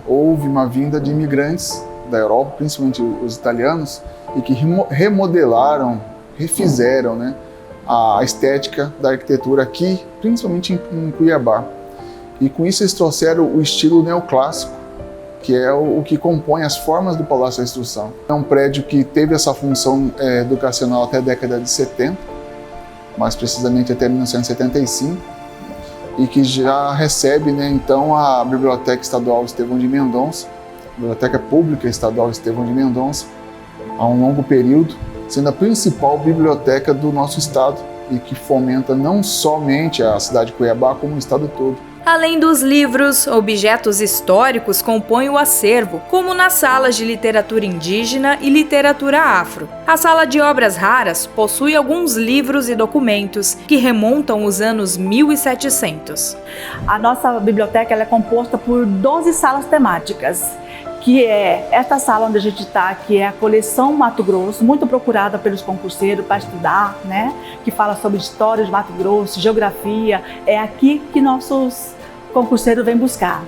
houve uma vinda de imigrantes da Europa, principalmente os italianos, e que remodelaram, refizeram, né, a estética da arquitetura aqui, principalmente em Cuiabá. E com isso eles trouxeram o estilo neoclássico, que é o que compõe as formas do Palácio da Instrução. É um prédio que teve essa função educacional até a década de 70, mais precisamente até 1975, e que já recebe, né, então, a Biblioteca Estadual Estevão de Mendonça, Biblioteca Pública Estadual Estevão de Mendonça, há um longo período, sendo a principal biblioteca do nosso estado e que fomenta não somente a cidade de Cuiabá, como o estado todo. Além dos livros, objetos históricos compõem o acervo, como nas salas de literatura indígena e literatura afro. A sala de obras raras possui alguns livros e documentos que remontam os anos 1700. A nossa biblioteca ela é composta por 12 salas temáticas, que é esta sala onde a gente está, que é a coleção Mato Grosso, muito procurada pelos concurseiros para estudar, né? Que fala sobre história de Mato Grosso, geografia. É aqui que nossos concurseiros vêm buscar.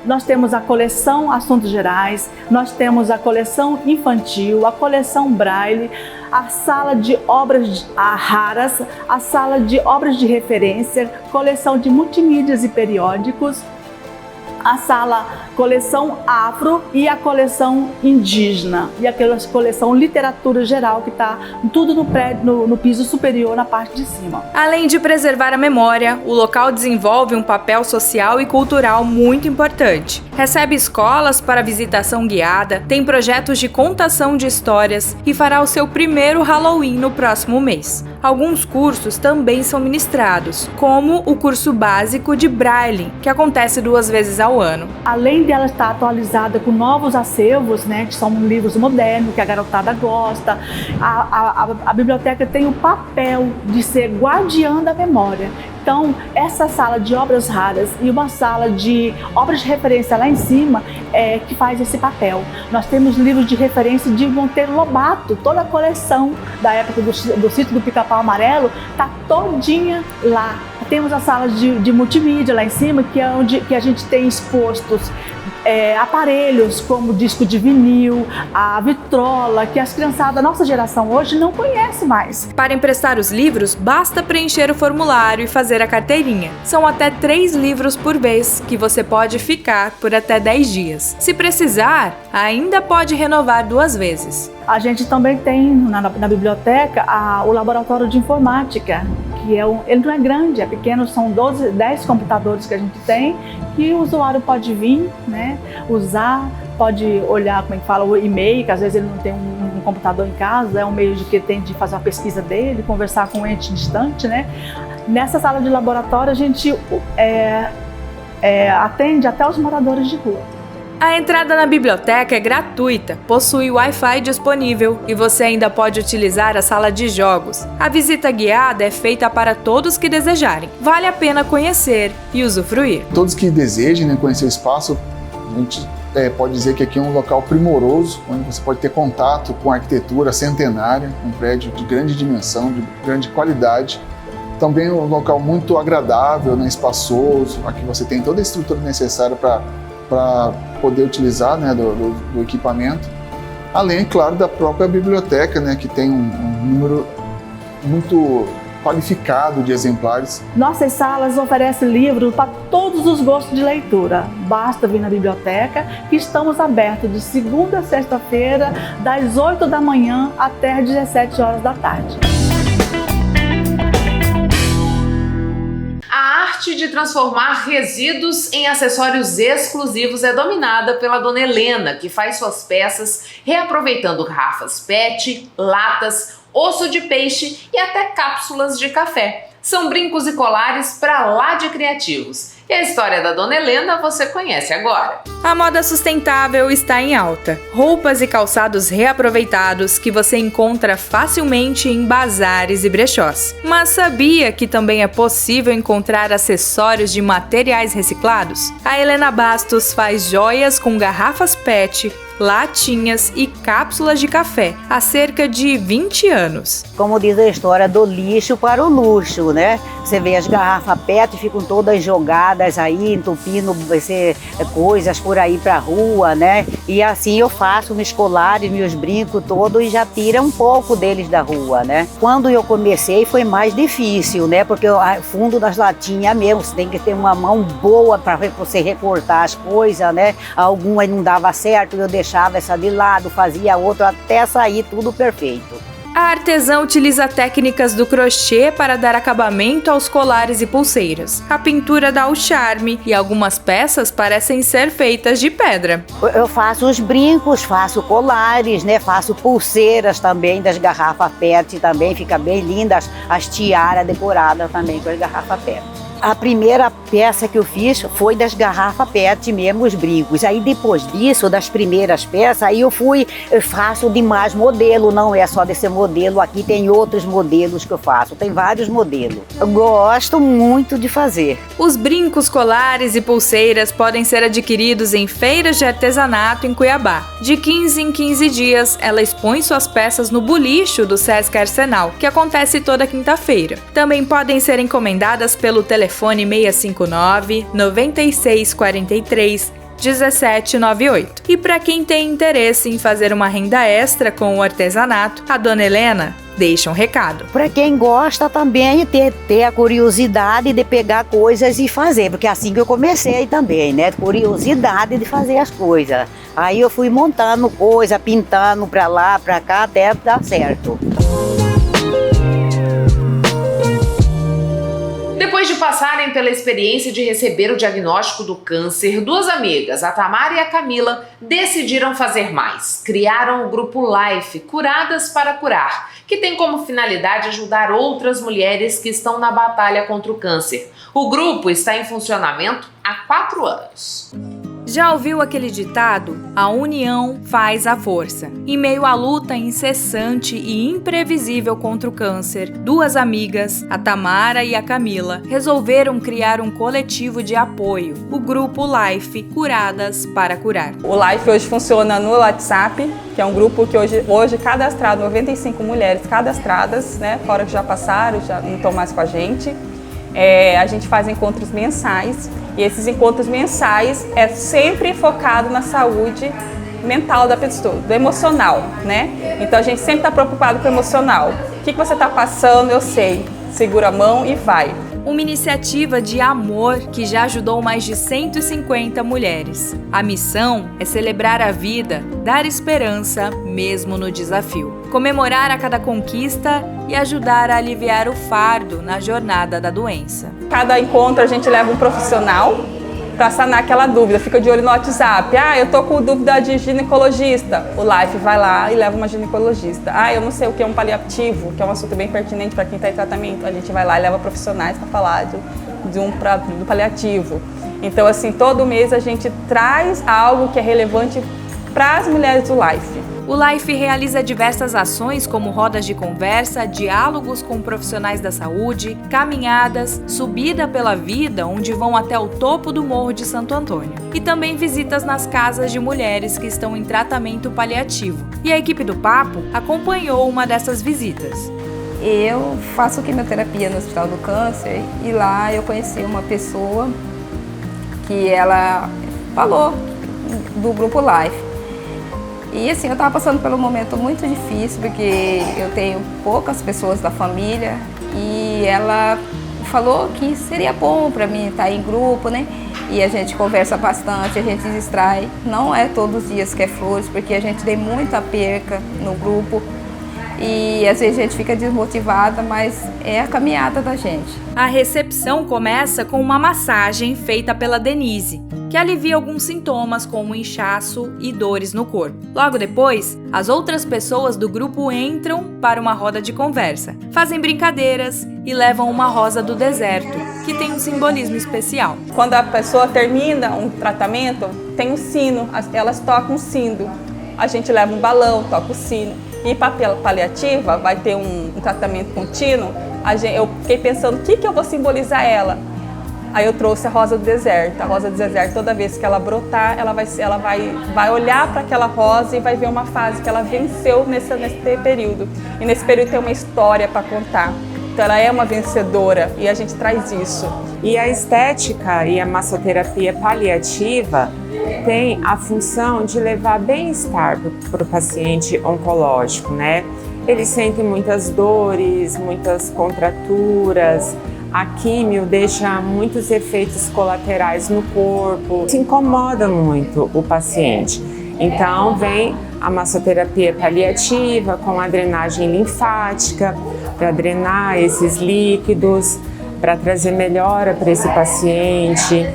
Nós temos a coleção Assuntos Gerais, nós temos a coleção infantil, a coleção Braille, a sala de obras raras, a sala de obras de referência, coleção de multimídias e periódicos, a sala coleção afro e a coleção indígena e aquela coleção literatura geral que está tudo no prédio, no piso superior, na parte de cima. Além de preservar a memória, o local desenvolve um papel social e cultural muito importante. Recebe escolas para visitação guiada, tem projetos de contação de histórias e fará o seu primeiro Halloween no próximo mês. Alguns cursos também são ministrados, como o curso básico de Braille, que acontece 2 vezes ao ano. Além dela estar atualizada com novos acervos, né, que são livros modernos, que a garotada gosta, a biblioteca tem o papel de ser guardiã da memória. Então, essa sala de obras raras e uma sala de obras de referência lá em cima que faz esse papel. Nós temos livros de referência de Monteiro Lobato, toda a coleção da época do Sítio do Pica-Pau Amarelo está todinha lá. Temos a sala de multimídia lá em cima, que é onde que a gente tem expostos aparelhos como disco de vinil, a vitrola, que as criançadas da nossa geração hoje não conhece mais. Para emprestar os livros, basta preencher o formulário e fazer a carteirinha. São até 3 livros por vez, que você pode ficar por até 10 dias. Se precisar, ainda pode renovar 2 vezes. A gente também tem na biblioteca o laboratório de informática, que ele não é grande, é pequeno, são 10 computadores que a gente tem, que o usuário pode vir, né, usar, pode olhar, como é que fala, o e-mail, que às vezes ele não tem um computador em casa, é um meio de que tem de fazer uma pesquisa dele, conversar com um ente distante, né. Nessa sala de laboratório a gente atende até os moradores de rua. A entrada na biblioteca é gratuita, possui Wi-Fi disponível e você ainda pode utilizar a sala de jogos. A visita guiada é feita para todos que desejarem. Vale a pena conhecer e usufruir. Todos que desejem, né, conhecer o espaço, a gente pode dizer que aqui é um local primoroso, onde você pode ter contato com a arquitetura centenária, um prédio de grande dimensão, de grande qualidade. Também um local muito agradável, né, espaçoso, aqui você tem toda a estrutura necessária para poder utilizar, né, do equipamento, além, claro, da própria biblioteca, né, que tem um número muito qualificado de exemplares. Nossas salas oferecem livros para todos os gostos de leitura. Basta vir na biblioteca, que estamos abertos de segunda a sexta-feira, das 8 da manhã até as 17 horas da tarde. A arte de transformar resíduos em acessórios exclusivos é dominada pela dona Helena, que faz suas peças reaproveitando garrafas PET, latas osso de peixe e até cápsulas de café. São brincos e colares pra lá de criativos. E a história da Dona Helena você conhece agora. A moda sustentável está em alta. Roupas e calçados reaproveitados que você encontra facilmente em bazares e brechós. Mas sabia que também é possível encontrar acessórios de materiais reciclados? A Helena Bastos faz joias com garrafas PET, latinhas e cápsulas de café há cerca de 20 anos. Como diz a história, do lixo para o luxo, né? Você vê as garrafas PET ficam todas jogadas aí, entupindo coisas por aí pra rua, né? E assim eu faço meus colares, meus brincos todos e já tira um pouco deles da rua, né? Quando eu comecei foi mais difícil, né? Porque o fundo das latinhas mesmo, você tem que ter uma mão boa para você recortar as coisas, né? Algumas não dava certo, eu deixava essa de lado, fazia outra até sair tudo perfeito. A artesã utiliza técnicas do crochê para dar acabamento aos colares e pulseiras. A pintura dá o charme e algumas peças parecem ser feitas de pedra. Eu faço os brincos, faço colares, né? Faço pulseiras também das garrafas PET, também fica bem lindas. As tiaras decoradas também com as garrafas PET. A primeira peça que eu fiz foi das garrafas PET mesmo, os brincos. Aí depois disso, das primeiras peças, aí eu faço de mais modelo, não é só desse modelo aqui, tem outros modelos que eu faço, tem vários modelos. Eu gosto muito de fazer. Os brincos, colares e pulseiras podem ser adquiridos em feiras de artesanato em Cuiabá. De 15 em 15 dias, ela expõe suas peças no bulicho do Sesc Arsenal, que acontece toda quinta-feira. Também podem ser encomendadas pelo telefone 659 9643 1798. E para quem tem interesse em fazer uma renda extra com o artesanato, a Dona Helena deixa um recado. Para quem gosta também ter a curiosidade de pegar coisas e fazer, porque é assim que eu comecei também, né? Curiosidade de fazer as coisas. Aí eu fui montando coisa, pintando para lá, para cá, até dar certo. Depois de passarem pela experiência de receber o diagnóstico do câncer, duas amigas, a Tamara e a Camila, decidiram fazer mais. Criaram o grupo Life, Curadas para Curar, que tem como finalidade ajudar outras mulheres que estão na batalha contra o câncer. O grupo está em funcionamento há 4 anos. Já ouviu aquele ditado? A união faz a força. Em meio à luta incessante e imprevisível contra o câncer, duas amigas, a Tamara e a Camila, resolveram criar um coletivo de apoio, o Grupo Life Curadas para Curar. O Life hoje funciona no WhatsApp, que é um grupo que hoje cadastrado, 95 mulheres cadastradas, né? Fora que já passaram, já não estão mais com a gente. A gente faz encontros mensais e esses encontros mensais é sempre focado na saúde mental da pessoa, do emocional, né? Então a gente sempre está preocupado com o emocional. O que você está passando, eu sei. Segura a mão e vai. Uma iniciativa de amor que já ajudou mais de 150 mulheres. A missão é celebrar a vida, dar esperança mesmo no desafio, comemorar a cada conquista e ajudar a aliviar o fardo na jornada da doença. Cada encontro a gente leva um profissional para sanar aquela dúvida, fica de olho no WhatsApp. Eu tô com dúvida de ginecologista. O Life vai lá e leva uma ginecologista. Eu não sei o que é um paliativo, que é um assunto bem pertinente para quem está em tratamento. A gente vai lá e leva profissionais para falar do paliativo. Então, assim, todo mês a gente traz algo que é relevante para as mulheres do Life. O Life realiza diversas ações como rodas de conversa, diálogos com profissionais da saúde, caminhadas, subida pela vida, onde vão até o topo do Morro de Santo Antônio, e também visitas nas casas de mulheres que estão em tratamento paliativo. E a equipe do Papo acompanhou uma dessas visitas. Eu faço quimioterapia no Hospital do Câncer e lá eu conheci uma pessoa que ela falou do Grupo Life. E assim, eu estava passando por um momento muito difícil, porque eu tenho poucas pessoas da família e ela falou que seria bom para mim estar em grupo, né? E a gente conversa bastante, a gente distrai. Não é todos os dias que é flores, porque a gente tem muita perca no grupo. E às vezes a gente fica desmotivada, mas é a caminhada da gente. A recepção começa com uma massagem feita pela Denise, que alivia alguns sintomas como inchaço e dores no corpo. Logo depois, as outras pessoas do grupo entram para uma roda de conversa, fazem brincadeiras e levam uma rosa do deserto, que tem um simbolismo especial. Quando a pessoa termina um tratamento, tem um sino, elas tocam um sino. A gente leva um balão, toca o sino. E para paliativa, vai ter um tratamento contínuo. Eu fiquei pensando, o que eu vou simbolizar ela? Aí eu trouxe a rosa do deserto. A rosa do deserto, toda vez que ela brotar, ela vai olhar para aquela rosa e vai ver uma fase que ela venceu nesse período. E nesse período tem uma história para contar. Então ela é uma vencedora e a gente traz isso. E a estética e a massoterapia paliativa tem a função de levar bem-estar para o paciente oncológico, né? Eles sentem muitas dores, muitas contraturas, a químio deixa muitos efeitos colaterais no corpo, se incomoda muito o paciente. Então vem a massoterapia paliativa com a drenagem linfática para drenar esses líquidos, para trazer melhora para esse paciente.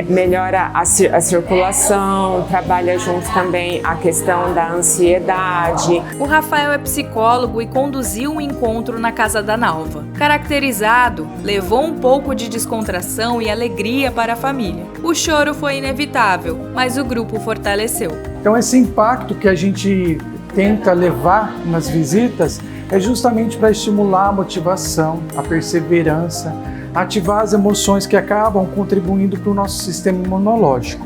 Melhora a circulação, trabalha junto também a questão da ansiedade. O Rafael é psicólogo e conduziu um encontro na casa da Nalva. Caracterizado, levou um pouco de descontração e alegria para a família. O choro foi inevitável, mas o grupo fortaleceu. Então esse impacto que a gente tenta levar nas visitas é justamente para estimular a motivação, a perseverança, ativar as emoções que acabam contribuindo para o nosso sistema imunológico.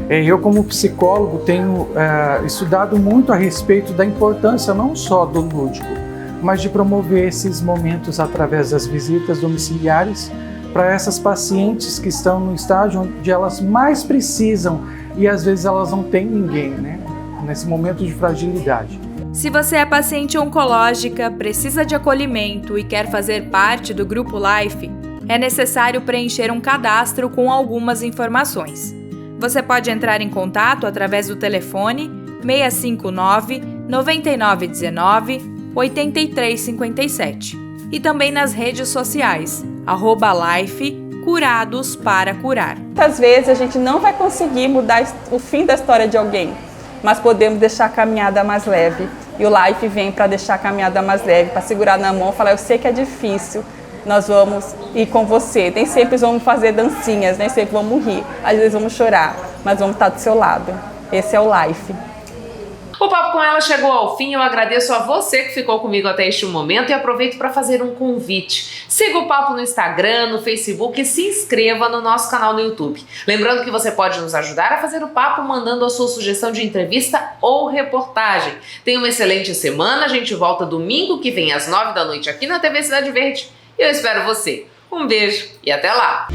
Eu, como psicólogo, tenho estudado muito a respeito da importância não só do lúdico, mas de promover esses momentos através das visitas domiciliares para essas pacientes que estão no estágio onde elas mais precisam e às vezes elas não têm ninguém, né? Nesse momento de fragilidade. Se você é paciente oncológica, precisa de acolhimento e quer fazer parte do Grupo Life, é necessário preencher um cadastro com algumas informações. Você pode entrar em contato através do telefone 659 9919 8357 e também nas redes sociais, @Life Curados para Curar. Muitas vezes a gente não vai conseguir mudar o fim da história de alguém, mas podemos deixar a caminhada mais leve. E o Life vem para deixar a caminhada mais leve, para segurar na mão e falar, eu sei que é difícil, nós vamos ir com você. Nem sempre vamos fazer dancinhas, nem sempre vamos rir, às vezes vamos chorar, mas vamos estar do seu lado. Esse é o Life. O Papo com Ela chegou ao fim, eu agradeço a você que ficou comigo até este momento e aproveito para fazer um convite. Siga o Papo no Instagram, no Facebook e se inscreva no nosso canal no YouTube. Lembrando que você pode nos ajudar a fazer o Papo mandando a sua sugestão de entrevista ou reportagem. Tenha uma excelente semana, a gente volta domingo que vem às 9 da noite aqui na TV Cidade Verde e eu espero você. Um beijo e até lá!